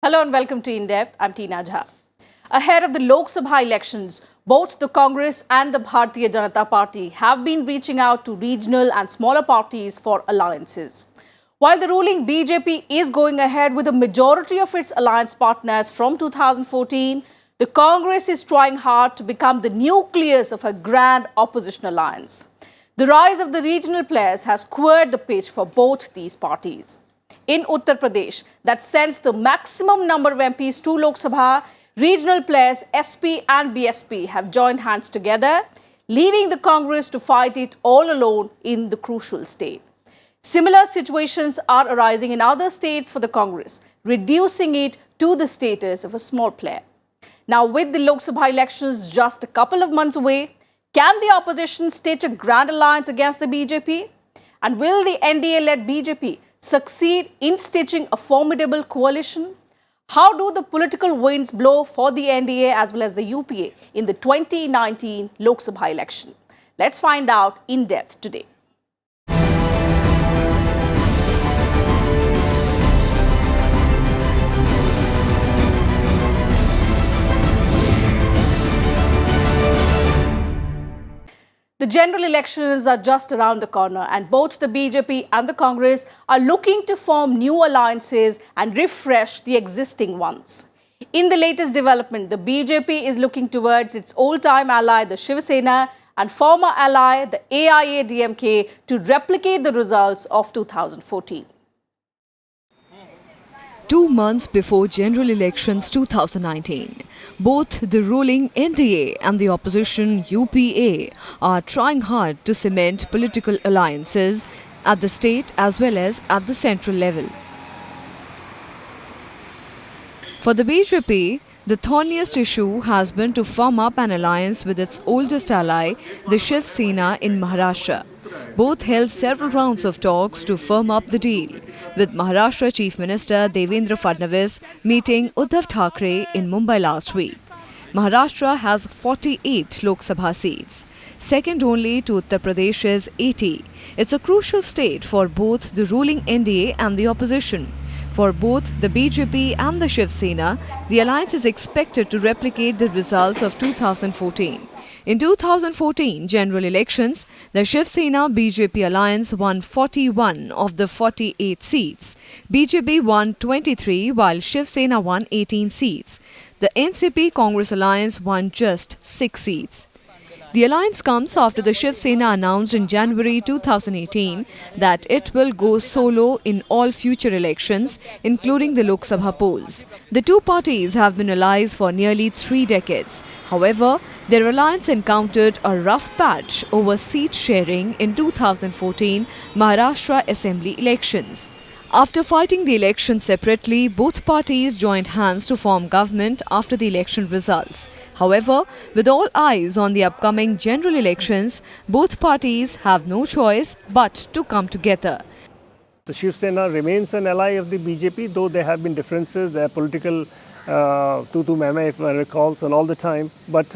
Hello and welcome to In Depth. I'm Tina Jha. Ahead of the Lok Sabha elections, both the Congress and the Bharatiya Janata Party have been reaching out to regional and smaller parties for alliances. While the ruling BJP is going ahead with a majority of its alliance partners from 2014, the Congress is trying hard to become the nucleus of a grand opposition alliance. The rise of the regional players has squared the pitch for both these parties. In Uttar Pradesh, that sends the maximum number of MPs to Lok Sabha, regional players SP and BSP have joined hands together, leaving the Congress to fight it all alone in the crucial state. Similar situations are arising in other states for the Congress, reducing it to the status of a small player. Now, with the Lok Sabha elections just a couple of months away, can the opposition stage a grand alliance against the BJP? And will the NDA-led BJP succeed in stitching a formidable coalition? How do the political winds blow for the NDA as well as the UPA in the 2019 Lok Sabha election? Let's find out in depth today. The general elections are just around the corner, and both the BJP and the Congress are looking to form new alliances and refresh the existing ones. In the latest development, the BJP is looking towards its old-time ally, the Shiv Sena, and former ally, the AIADMK, to replicate the results of 2014. 2 months before general elections 2019, both the ruling NDA and the opposition UPA are trying hard to cement political alliances at the state as well as at the central level. For the BJP, the thorniest issue has been to firm up an alliance with its oldest ally, the Shiv Sena in Maharashtra. Both held several rounds of talks to firm up the deal, with Maharashtra Chief Minister Devendra Fadnavis meeting Uddhav Thackeray in Mumbai last week. Maharashtra has 48 Lok Sabha seats, second only to Uttar Pradesh's 80. It's a crucial state for both the ruling NDA and the opposition. For both the BJP and the Shiv Sena, the alliance is expected to replicate the results of 2014. In 2014 general elections, the Shiv Sena BJP alliance won 41 of the 48 seats. BJP won 23 while Shiv Sena won 18 seats. The NCP Congress alliance won just 6 seats. The alliance comes after the Shiv Sena announced in January 2018 that it will go solo in all future elections, including the Lok Sabha polls. The two parties have been allies for nearly 3 decades. However, their alliance encountered a rough patch over seat sharing in 2014 Maharashtra Assembly elections. After fighting the election separately, both parties joined hands to form government after the election results. However, with all eyes on the upcoming general elections, both parties have no choice but to come together. The Shiv Sena remains an ally of the BJP, though there have been differences, there are political tu-tu-meme, if I recall, and all the time. But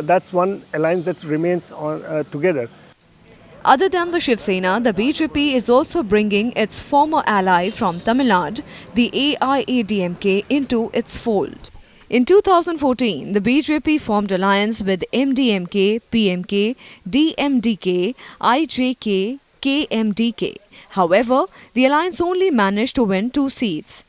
that's one alliance that remains together. Other than the Shiv Sena, the BJP is also bringing its former ally from Tamil Nadu, the AIADMK, into its fold. In 2014, the BJP formed alliance with MDMK, PMK, DMDK, IJK, KMDK. However, the alliance only managed to win 2 seats.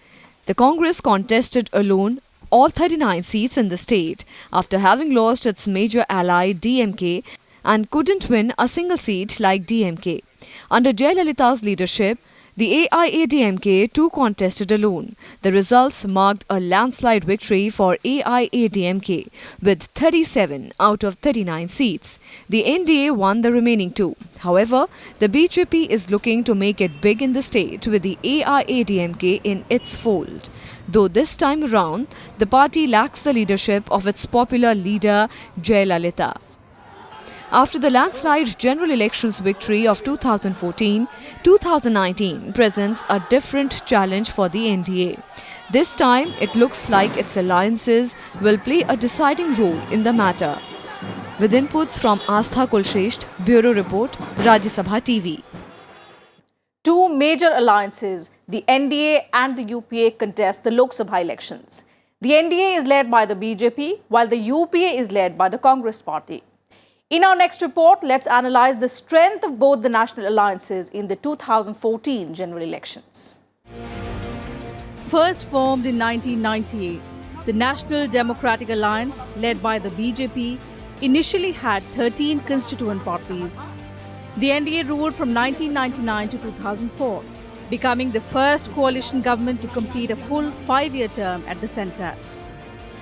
The Congress contested alone all 39 seats in the state after having lost its major ally DMK and couldn't win a single seat like DMK. Under Jayalalitha's leadership, the AIADMK too contested alone. The results marked a landslide victory for AIADMK with 37 out of 39 seats. The NDA won the remaining 2. However, the BJP is looking to make it big in the state with the AIADMK in its fold. Though this time around, the party lacks the leadership of its popular leader Jayalalitha. After the landslide general elections victory of 2014, 2019 presents a different challenge for the NDA. This time, it looks like its alliances will play a deciding role in the matter. With inputs from Astha Kulshresht, Bureau Report, Rajya Sabha TV. Two major alliances, the NDA and the UPA, contest the Lok Sabha elections. The NDA is led by the BJP, while the UPA is led by the Congress party. In our next report, let's analyze the strength of both the national alliances in the 2014 general elections. First formed in 1998, the National Democratic Alliance, led by the BJP, initially had 13 constituent parties. The NDA ruled from 1999 to 2004, becoming the first coalition government to complete a full 5-year term at the centre.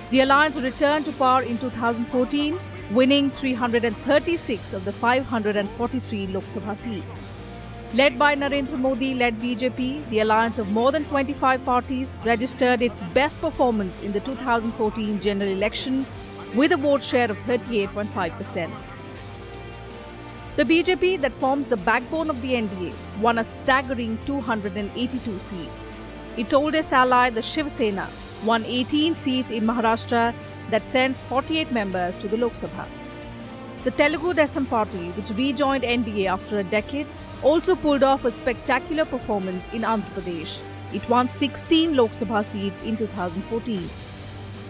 The alliance returned to power in 2014, winning 336 of the 543 Lok Sabha seats. Led by Narendra Modi-led BJP, the alliance of more than 25 parties registered its best performance in the 2014 general election with a vote share of 38.5%. The BJP, that forms the backbone of the NDA, won a staggering 282 seats. Its oldest ally, the Shiv Sena, won 18 seats in Maharashtra that sends 48 members to the Lok Sabha. The Telugu Desam Party, which rejoined NDA after a decade, also pulled off a spectacular performance in Andhra Pradesh. It won 16 Lok Sabha seats in 2014.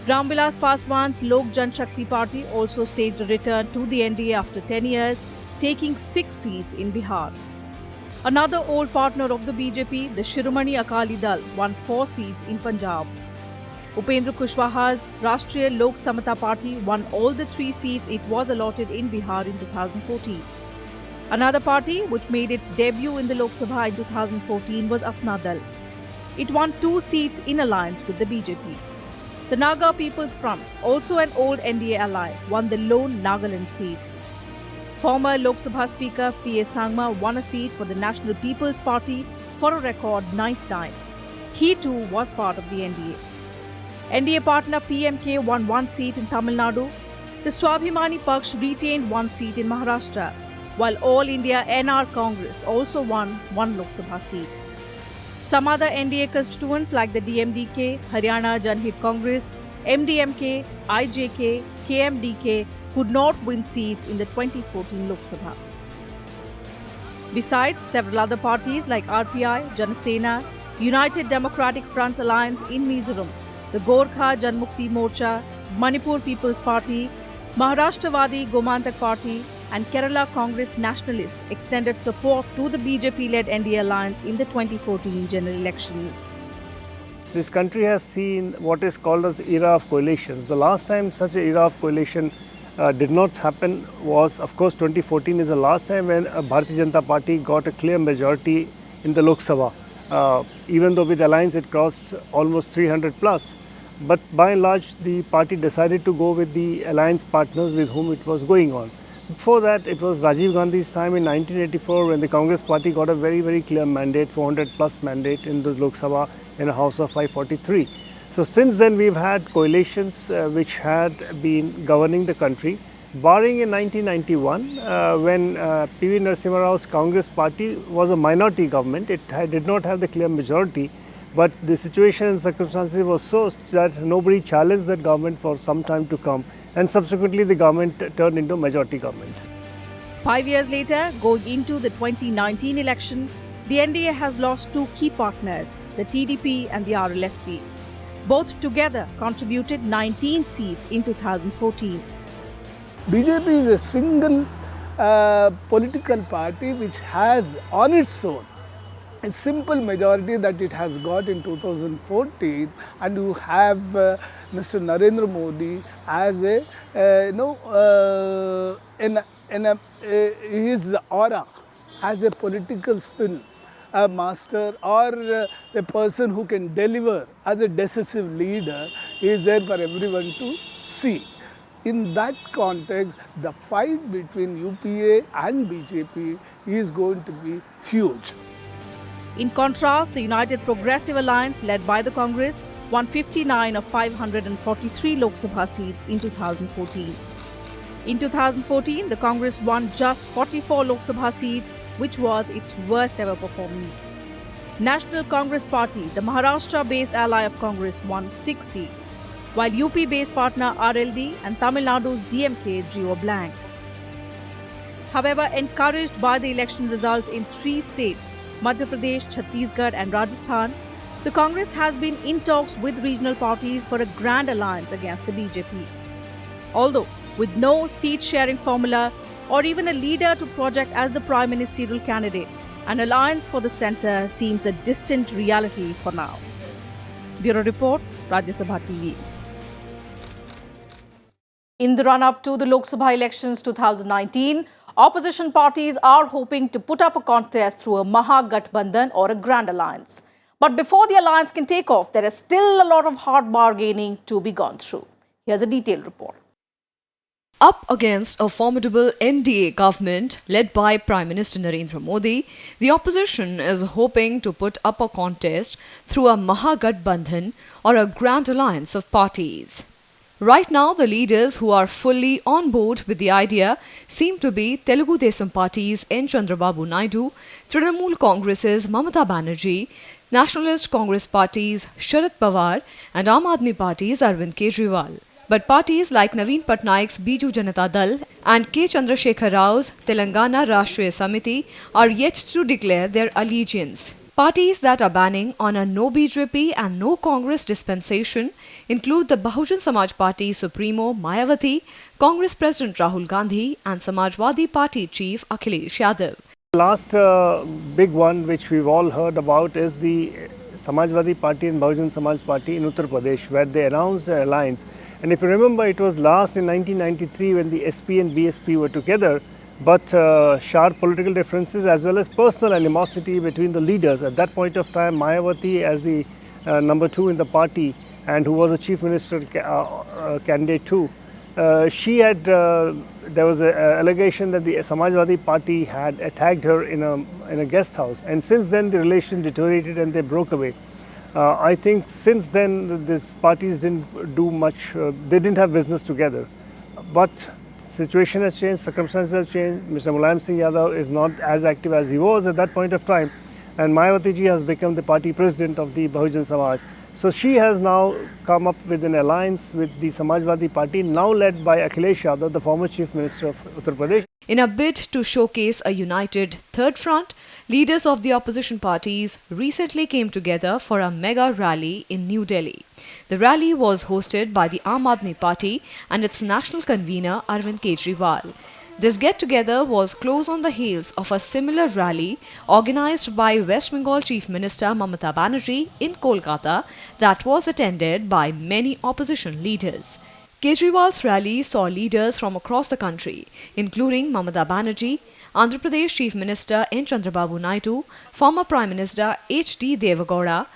Ramvilas Paswan's Lok Janshakti Party also staged a return to the NDA after 10 years, taking 6 seats in Bihar. Another old partner of the BJP, the Shiromani Akali Dal, won 4 seats in Punjab. Upendra Kushwaha's Rashtriya Lok Samata Party won all the 3 seats it was allotted in Bihar in 2014. Another party which made its debut in the Lok Sabha in 2014 was Apna Dal. It won 2 seats in alliance with the BJP. The Naga People's Front, also an old NDA ally, won the lone Nagaland seat. Former Lok Sabha Speaker P.A. Sangma won a seat for the National People's Party for a record 9th time. He too was part of the NDA. NDA partner PMK won 1 seat in Tamil Nadu. The Swabhimani Paksh retained 1 seat in Maharashtra, while All India NR Congress also won 1 Lok Sabha seat. Some other NDA constituents like the DMDK, Haryana Janhit Congress, MDMK, IJK, KMDK could not win seats in the 2014 Lok Sabha. Besides, several other parties like RPI, Janasena, United Democratic Front Alliance in Mizoram, the Gorkha Janmukti Morcha, Manipur People's Party, Maharashtravadi Gomantak Party and Kerala Congress Nationalist extended support to the BJP-led NDA alliance in the 2014 general elections. This country has seen what is called as era of coalitions. The last time such an era of coalition did not happen was, of course, 2014 is the last time when Bharatiya Janata Party got a clear majority in the Lok Sabha. Even though with alliance it crossed almost 300 plus. But by and large, the party decided to go with the alliance partners with whom it was going on. Before that, it was Rajiv Gandhi's time in 1984 when the Congress party got a very, very clear mandate, 400 plus mandate in the Lok Sabha in a house of 543. So since then, we've had coalitions which had been governing the country, barring in 1991 when P.V. Narasimha Rao's Congress party was a minority government. It did not have the clear majority, but the situation and circumstances was so that nobody challenged that government for some time to come, and subsequently the government turned into a majority government. 5 years later, going into the 2019 election, the NDA has lost 2 key partners, the TDP and the RLSP. Both together contributed 19 seats in 2014. BJP is a single political party which has on its own a simple majority that it has got in 2014, and you have Mr. Narendra Modi as a his aura as a political spin, a master or a person who can deliver as a decisive leader is there for everyone to see. In that context, the fight between UPA and BJP is going to be huge. In contrast, the United Progressive Alliance, led by the Congress, won 59 of 543 Lok Sabha seats in 2014. In 2014, the Congress won just 44 Lok Sabha seats, which was its worst ever performance. National Congress Party, the Maharashtra-based ally of Congress, won 6 seats, while UP-based partner RLD and Tamil Nadu's DMK drew a blank. However, encouraged by the election results in 3 states, Madhya Pradesh, Chhattisgarh, and Rajasthan, the Congress has been in talks with regional parties for a grand alliance against the BJP. Although, with no seat sharing formula or even a leader to project as the prime ministerial candidate, an alliance for the centre seems a distant reality for now. Bureau Report, Rajya Sabha TV. In the run-up to the Lok Sabha elections 2019, opposition parties are hoping to put up a contest through a Mahagathbandhan or a grand alliance. But before the alliance can take off, there is still a lot of hard bargaining to be gone through. Here's a detailed report. Up against a formidable NDA government led by Prime Minister Narendra Modi, the opposition is hoping to put up a contest through a Mahagathbandhan or a grand alliance of parties. Right now, the leaders who are fully on board with the idea seem to be Telugu Desam Party's N. Chandrababu Naidu, Trinamool Congress's Mamata Banerjee, Nationalist Congress Party's Sharad Pawar and Aam Aadmi Party's Arvind Kejriwal. But parties like Naveen Patnaik's Biju Janata Dal and K. Chandrasekhar Rao's Telangana Rashtriya Samiti are yet to declare their allegiance. Parties that are banning on a no BJP and no Congress dispensation include the Bahujan Samaj Party Supremo Mayawati, Congress President Rahul Gandhi and Samajwadi Party Chief Akhilesh Yadav. The last big one which we've all heard about is the Samajwadi Party and Bahujan Samaj Party in Uttar Pradesh, where they announced an alliance. And if you remember, it was last in 1993 when the SP and BSP were together, but sharp political differences as well as personal animosity between the leaders. At that point of time, Mayawati as the number 2 in the party and who was a chief minister candidate too, there was an allegation that the Samajwadi Party had attacked her in a guest house, and since then the relation deteriorated and they broke away. I think since then these parties didn't do much, they didn't have business together. But situation has changed, circumstances have changed. Mr. Mulayam Singh Yadav is not as active as he was at that point of time, and Mayawati ji has become the party president of the Bahujan Samaj. So she has now come up with an alliance with the Samajwadi Party, now led by Akhilesh Yadav, the former chief minister of Uttar Pradesh. In a bid to showcase a united third front, leaders of the opposition parties recently came together for a mega rally in New Delhi. The rally was hosted by the Aam Aadmi Party and its national convener Arvind Kejriwal. This get-together was close on the heels of a similar rally organized by West Bengal Chief Minister Mamata Banerjee in Kolkata that was attended by many opposition leaders. Kejriwal's rally saw leaders from across the country, including Mamata Banerjee, Andhra Pradesh Chief Minister N. Chandrababu Naidu, former Prime Minister H.D. Deve Gowda,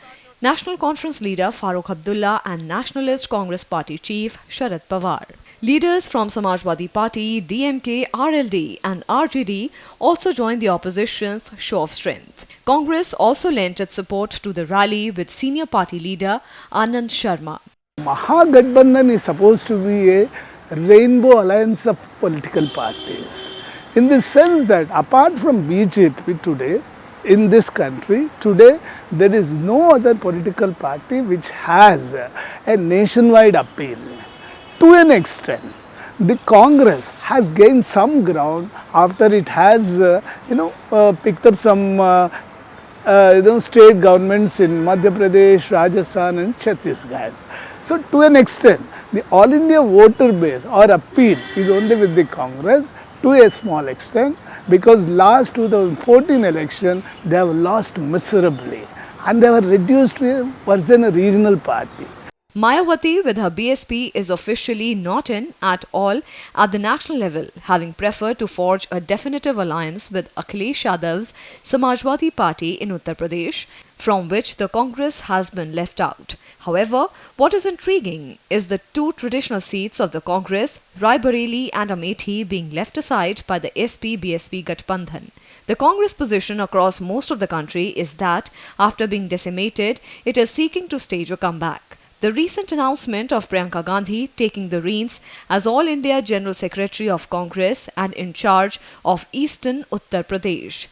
National Conference leader Farooq Abdullah and Nationalist Congress Party Chief Sharad Pawar. Leaders from Samajwadi Party, DMK, RLD and RJD also joined the opposition's show of strength. Congress also lent its support to the rally with senior party leader Anand Sharma. Mahagathbandhan is supposed to be a rainbow alliance of political parties, in the sense that apart from BJP today, in this country, today there is no other political party which has a nationwide appeal. To an extent, the Congress has gained some ground after it has picked up some state governments in Madhya Pradesh, Rajasthan and Chhattisgarh. So to an extent, the All India voter base or appeal is only with the Congress to a small extent, because last 2014 election they have lost miserably and they were reduced to a worse than a regional party. Mayawati with her BSP is officially not in at all at the national level, having preferred to forge a definitive alliance with Akhilesh Yadav's Samajwadi Party in Uttar Pradesh, from which the Congress has been left out. However, what is intriguing is the two traditional seats of the Congress, Raebareli and Amethi, being left aside by the SP-BSP Gathbandhan. The Congress position across most of the country is that, after being decimated, it is seeking to stage a comeback. The recent announcement of Priyanka Gandhi taking the reins as All India General Secretary of Congress and in charge of Eastern Uttar Pradesh.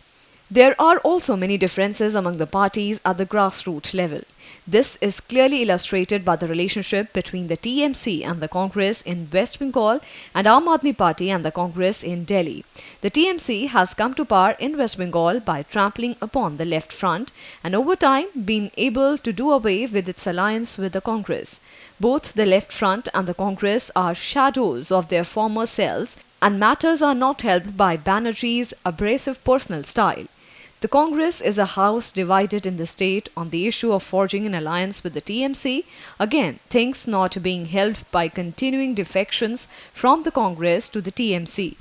There are also many differences among the parties at the grassroots level. This is clearly illustrated by the relationship between the TMC and the Congress in West Bengal and Aam Aadmi Party and the Congress in Delhi. The TMC has come to power in West Bengal by trampling upon the left front and over time been able to do away with its alliance with the Congress. Both the left front and the Congress are shadows of their former selves, and matters are not helped by Banerjee's abrasive personal style. The Congress is a house divided in the state on the issue of forging an alliance with the TMC, again things not being helped by continuing defections from the Congress to the TMC.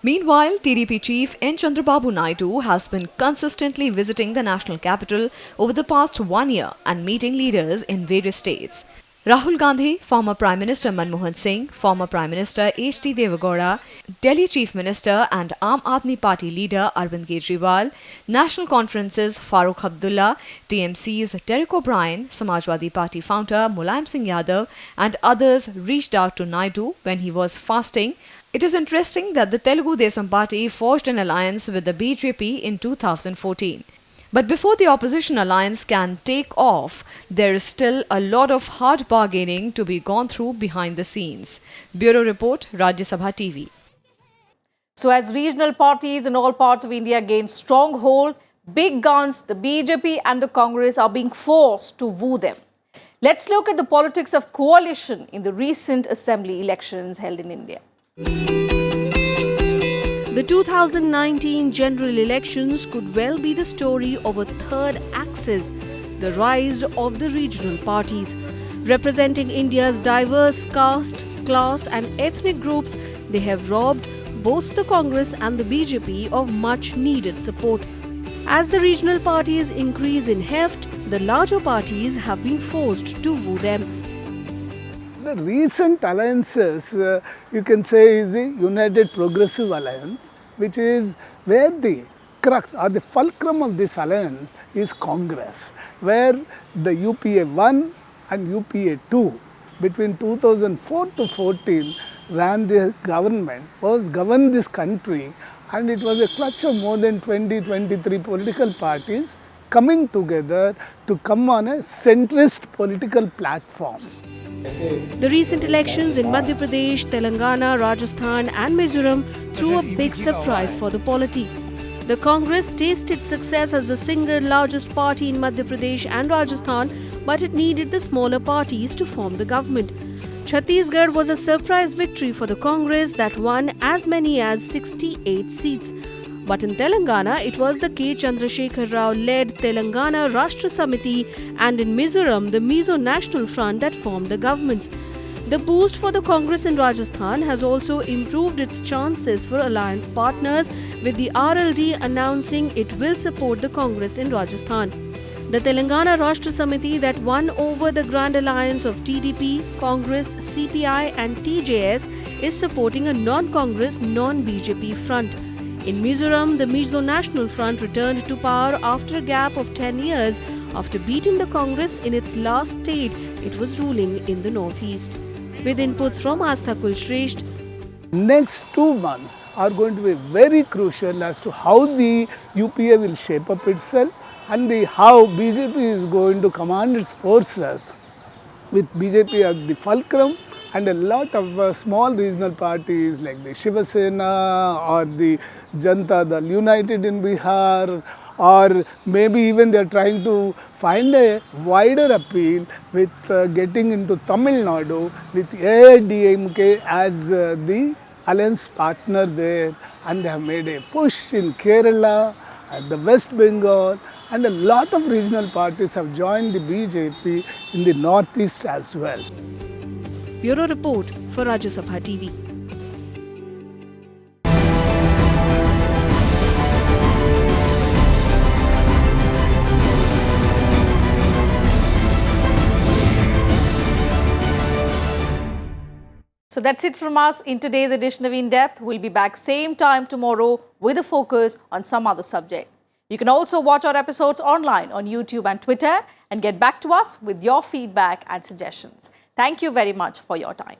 Meanwhile, TDP chief N. Chandrababu Naidu has been consistently visiting the national capital over the past 1 year and meeting leaders in various states. Rahul Gandhi, former Prime Minister Manmohan Singh, former Prime Minister H.D. Devagowda, Delhi Chief Minister and Aam Aadmi Party leader Arvind Kejriwal, National Conference's Farooq Abdullah, TMC's Derek O'Brien, Samajwadi Party founder Mulayam Singh Yadav and others reached out to Naidu when he was fasting. It is interesting that the Telugu Desam Party forged an alliance with the BJP in 2014. But before the opposition alliance can take off, there is still a lot of hard bargaining to be gone through behind the scenes. Bureau Report, Rajya Sabha TV. So as regional parties in all parts of India gain stronghold, big guns, the BJP and the Congress are being forced to woo them. Let's look at the politics of coalition in the recent assembly elections held in India. The 2019 general elections could well be the story of a third axis, the rise of the regional parties. Representing India's diverse caste, class and ethnic groups, they have robbed both the Congress and the BJP of much needed support. As the regional parties increase in heft, the larger parties have been forced to woo them. The recent alliances, you can say, is the United Progressive Alliance, which is where the crux or the fulcrum of this alliance is Congress, where the UPA 1 and UPA 2 between 2004 to 14 ran the government, governed this country, and it was a clutch of more than 23 political parties coming together to come on a centrist political platform. The recent elections in Madhya Pradesh, Telangana, Rajasthan and Mizoram threw a big surprise for the polity. The Congress tasted success as the single largest party in Madhya Pradesh and Rajasthan, but it needed the smaller parties to form the government. Chhattisgarh was a surprise victory for the Congress that won as many as 68 seats. But in Telangana, it was the K. Chandrasekhar Rao-led Telangana Rashtra Samiti and in Mizoram, the Mizo National Front that formed the governments. The boost for the Congress in Rajasthan has also improved its chances for alliance partners, with the RLD announcing it will support the Congress in Rajasthan. The Telangana Rashtra Samiti that won over the Grand Alliance of TDP, Congress, CPI and TJS is supporting a non-Congress, non-BJP front. In Mizoram, the Mizo National Front returned to power after a gap of 10 years after beating the Congress in its last state it was ruling in the northeast. With inputs from Astha Kulshresht, Next 2 months are going to be very crucial as to how the UPA will shape up itself and how BJP is going to command its forces, with BJP as the fulcrum and a lot of small regional parties like the Shiva Sena or the Janata Dal United in Bihar, or maybe even they are trying to find a wider appeal with getting into Tamil Nadu with AIDMK as the alliance partner there, and they have made a push in Kerala, the West Bengal, and a lot of regional parties have joined the BJP in the northeast as well. Bureau Report for Rajya Sabha TV. So that's it from us in today's edition of In Depth. We'll be back same time tomorrow with a focus on some other subject. You can also watch our episodes online on YouTube and Twitter and get back to us with your feedback and suggestions. Thank you very much for your time.